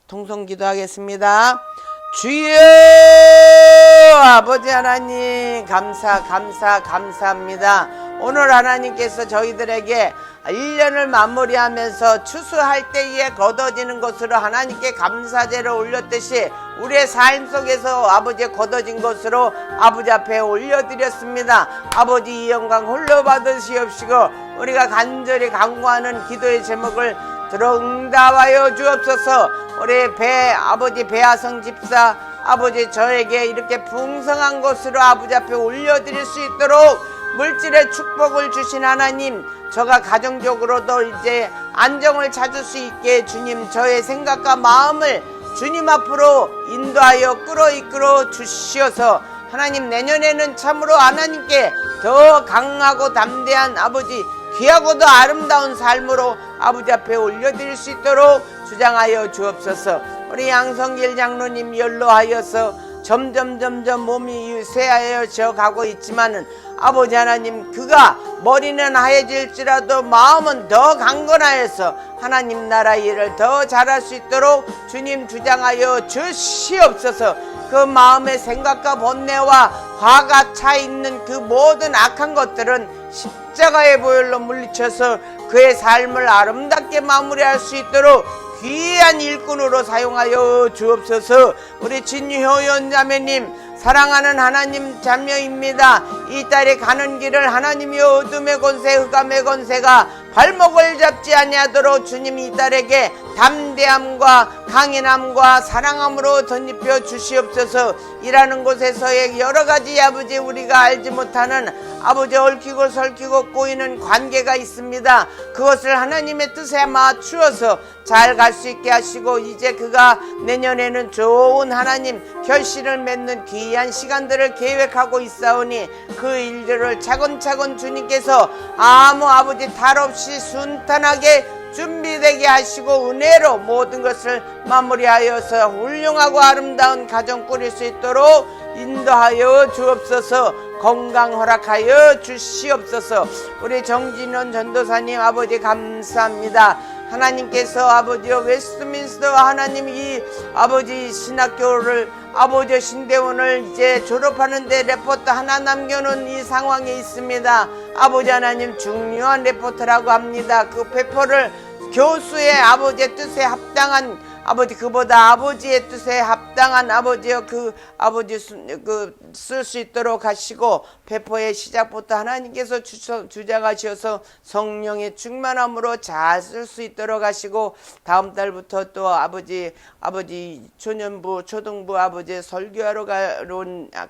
통성 기도하겠습니다. 주여 아버지 하나님 감사합니다. 오늘 하나님께서 저희들에게 1년을 마무리하면서 추수할 때에 거둬지는 것으로 하나님께 감사제를 올렸듯이 우리의 삶 속에서 아버지의 거둬진 것으로 아버지 앞에 올려드렸습니다. 아버지 이 영광 홀로 받으시옵시고 우리가 간절히 간구하는 기도의 제목을 들어 응답하여 주옵소서. 우리 아버지 배하성 집사 아버지 저에게 이렇게 풍성한 것으로 아버지 앞에 올려드릴 수 있도록 물질의 축복을 주신 하나님, 저가 가정적으로도 이제 안정을 찾을 수 있게 주님 저의 생각과 마음을 주님 앞으로 인도하여 이끌어 주시어서 하나님 내년에는 참으로 하나님께 더 강하고 담대한 아버지 귀하고도 아름다운 삶으로 아버지 앞에 올려드릴 수 있도록 주장하여 주옵소서. 우리 양성길 장로님 연로하여서 점점 몸이 쇠하여져 가고 있지만은 아버지 하나님, 그가 머리는 하얘질지라도 마음은 더 강건하여서 하나님 나라 일을 더 잘할 수 있도록 주님 주장하여 주시옵소서. 그 마음의 생각과 본내와 화가 차 있는 그 모든 악한 것들은 십자가의 보혈로 물리쳐서 그의 삶을 아름답게 마무리할 수 있도록 귀한 일꾼으로 사용하여 주옵소서. 우리 진효연 자매님 사랑하는 하나님 자녀입니다. 이 딸이 가는 길을 하나님이 어둠의 권세 흑암의 권세가 발목을 잡지 아니하도록 주님 이 딸에게 담대함과 강인함과 사랑함으로 덧입혀 주시옵소서. 일하는 곳에서의 여러가지 아버지 우리가 알지 못하는 아버지 얽히고 설키고 꼬이는 관계가 있습니다. 그것을 하나님의 뜻에 맞추어서 잘 갈 수 있게 하시고, 이제 그가 내년에는 좋은 하나님 결실을 맺는 귀한 시간들을 계획하고 있사오니 그 일들을 차근차근 주님께서 아무 아버지 탈 없이 순탄하게 준비되게 하시고 은혜로 모든 것을 마무리하여서 훌륭하고 아름다운 가정 꾸릴 수 있도록 인도하여 주옵소서. 건강 허락하여 주시옵소서. 우리 정진원 전도사님 아버지 감사합니다. 하나님께서 아버지여 웨스트민스터 하나님 이 아버지 신학교를 아버지 신대원을 이제 졸업하는데 레포트 하나 남겨놓은 이 상황에 있습니다. 아버지 하나님 중요한 레포트라고 합니다. 그 페퍼를 교수의 아버지의 뜻에 합당한 아버지 그보다 아버지의 뜻에 합당한 아버지여 그 아버지 쓸 수 있도록 하시고 배포의 시작부터 하나님께서 주장하셔서 성령의 충만함으로 잘 쓸 수 있도록 하시고 다음 달부터 또 아버지 초년부 초등부 아버지 설교하러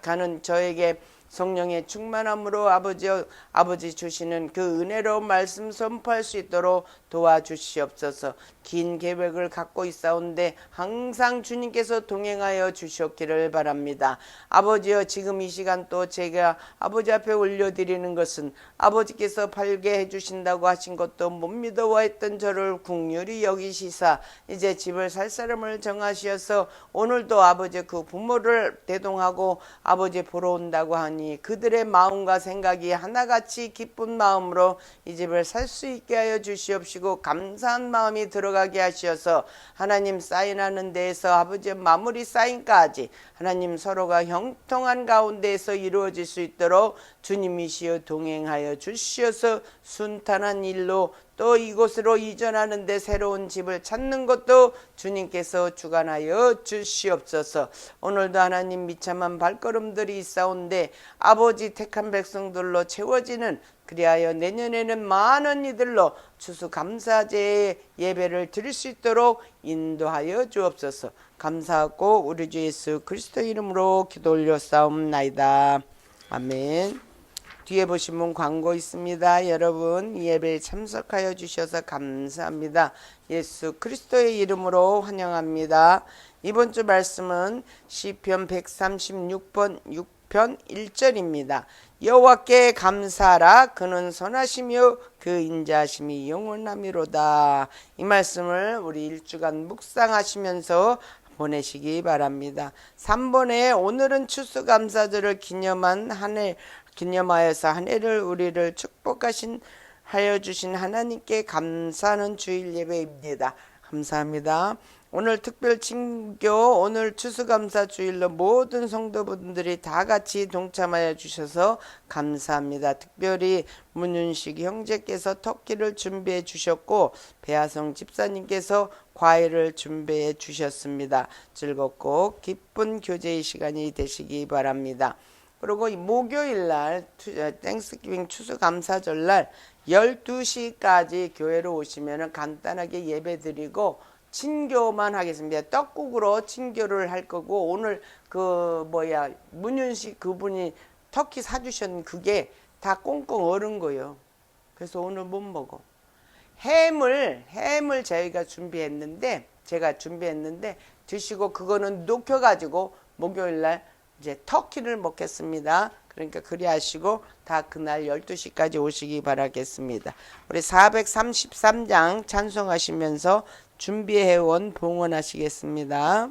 가는 저에게 성령의 충만함으로 아버지 주시는 그 은혜로운 말씀 선포할 수 있도록 도와주시옵소서. 긴 계획을 갖고 있사온데 항상 주님께서 동행하여 주시옵기를 바랍니다. 아버지여 지금 이 시간 또 제가 아버지 앞에 올려드리는 것은 아버지께서 발게 해주신다고 하신 것도 못 믿어와했던 저를 긍휼히 여기시사 이제 집을 살 사람을 정하시어서 오늘도 아버지 그 부모를 대동하고 아버지 보러 온다고 하니 그들의 마음과 생각이 하나같이 기쁜 마음으로 이 집을 살 수 있게 하여 주시옵시고 감사한 마음이 들어가게 하시어서 하나님 사인하는 데에서 아버지의 마무리 사인까지 하나님 서로가 형통한 가운데에서 이루어질 수 있도록 주님이시여 동행하여 주시어서 순탄한 일로 또 이곳으로 이전하는데 새로운 집을 찾는 것도 주님께서 주관하여 주시옵소서. 오늘도 하나님 미참한 발걸음들이 있사온데 아버지 택한 백성들로 채워지는 그리하여 내년에는 많은 이들로 추수감사제의 예배를 드릴 수 있도록 인도하여 주옵소서. 감사하고 우리 주 예수 그리스도 이름으로 기도 올려싸움나이다. 아멘. 뒤에 보시면 광고 있습니다. 여러분 이 예배에 참석하여 주셔서 감사합니다. 예수 그리스도의 이름으로 환영합니다. 이번 주 말씀은 시편 136번 6편 1절입니다. 여호와께 감사하라 그는 선하시며 그 인자하심이 영원하미로다. 이 말씀을 우리 일주간 묵상하시면서 보내시기 바랍니다. 3번에 오늘은 추수감사절을 기념하여서 한 해를 우리를 축복하신 하여 주신 하나님께 감사하는 주일 예배입니다. 감사합니다. 오늘 특별 친교 오늘 추수감사 주일로 모든 성도분들이 다 같이 동참하여 주셔서 감사합니다. 특별히 문윤식 형제께서 터키를 준비해 주셨고 배하성 집사님께서 과일을 준비해 주셨습니다. 즐겁고 기쁜 교제의 시간이 되시기 바랍니다. 그리고 목요일날 땡스기빙 추수감사절날 12시까지 교회로 오시면 간단하게 예배드리고 친교만 하겠습니다. 떡국으로 친교를 할 거고 오늘 문윤식 그분이 터키 사주신 그게 다 꽁꽁 얼은 거예요. 그래서 오늘 못 먹어. 햄을 제가 준비했는데 드시고 그거는 녹여가지고 목요일날 이제 터키를 먹겠습니다. 그러니까 그리하시고 다 그날 12시까지 오시기 바라겠습니다. 우리 433장 찬송하시면서 준비해온 봉헌하시겠습니다.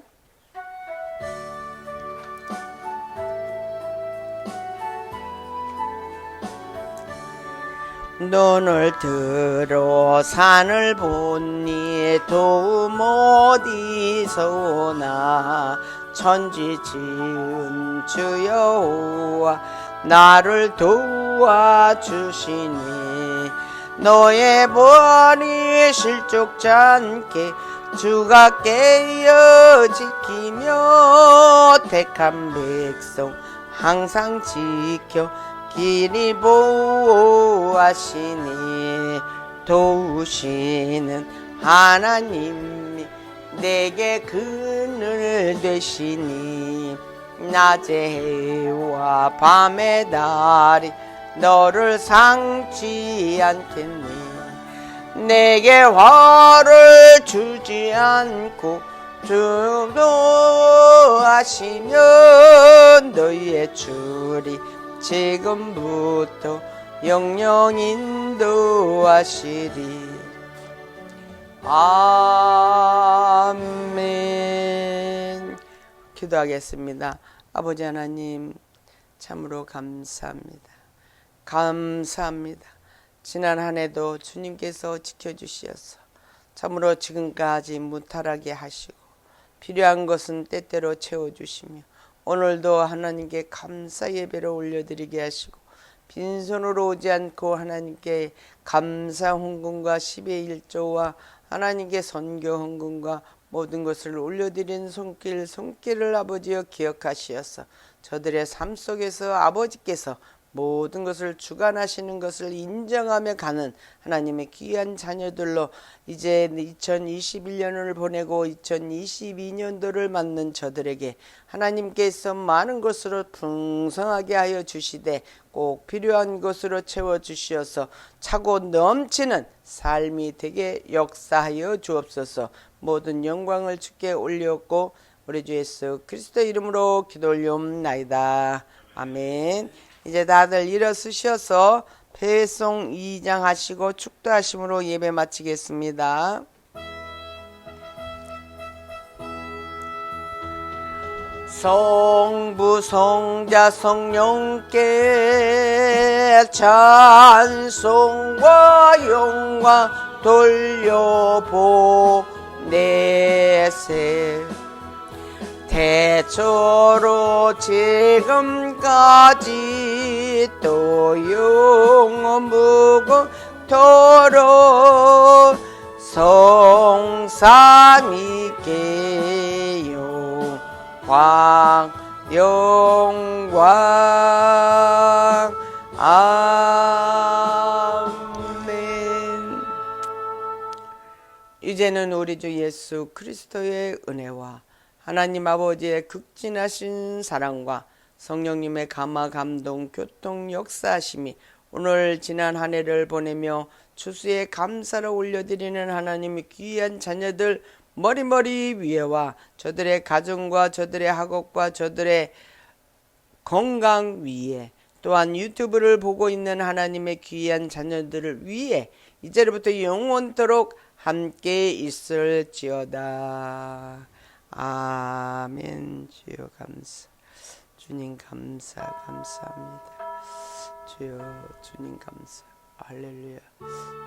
눈을 들어 산을 보니 도움 어디서 오나 천지 지은 주 여호와 나를 도와주시니 너의 벌이 실족지 않게 주가 깨어 지키며 택한 백성 항상 지켜 길이 보호하시니 도우시는 하나님이 내게 그늘 되시니 낮의 해와 밤의 달이 너를 상치 않겠니 내게 화를 주지 않고 주도하시면 너희의 줄이 지금부터 영영 인도하시리. 아멘. 기도하겠습니다. 아버지 하나님 참으로 감사합니다. 감사합니다. 지난 한 해도 주님께서 지켜주시어서 참으로 지금까지 무탈하게 하시고 필요한 것은 때때로 채워주시며 오늘도 하나님께 감사 예배를 올려드리게 하시고 빈손으로 오지 않고 하나님께 감사 헌금과 10의 1조와 하나님께 선교 헌금과 모든 것을 올려드린 손길을 아버지여 기억하시어서 저들의 삶 속에서 아버지께서 모든 것을 주관하시는 것을 인정하며 가는 하나님의 귀한 자녀들로 이제 2021년을 보내고 2022년도를 맞는 저들에게 하나님께서 많은 것으로 풍성하게 하여 주시되 꼭 필요한 것으로 채워주시어서 차고 넘치는 삶이 되게 역사하여 주옵소서. 모든 영광을 주께 올렸고 우리 주 예수 그리스도 이름으로 기도 올리옵나이다. 아멘. 이제 다들 일어서셔서 배송 2장 하시고 축도하심으로 예배 마치겠습니다. 성부 성자 성령께 찬송과 영광 돌려보내세. 태초로 지금까지 또 영원 무궁토록 성삼위께 영광 아멘. 이제는 우리 주 예수 그리스도의 은혜와 하나님 아버지의 극진하신 사랑과 성령님의 감화 감동 교통 역사하심이 오늘 지난 한 해를 보내며 추수의 감사를 올려드리는 하나님의 귀한 자녀들 머리머리 위에와 저들의 가정과 저들의 학업과 저들의 건강 위에 또한 유튜브를 보고 있는 하나님의 귀한 자녀들을 위해 이제로부터 영원토록 함께 있을지어다. 아멘. 주여 감사. 주님 감사합니다. 주여 주님 감사. 할렐루야.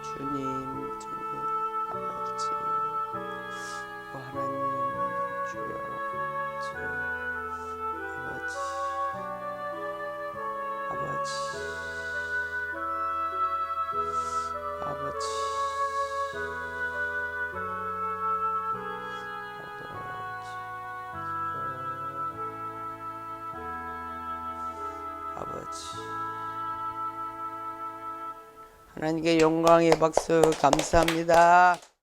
주님 아버지 하나님 주여 아버지 하나님께 영광의 박수 감사합니다.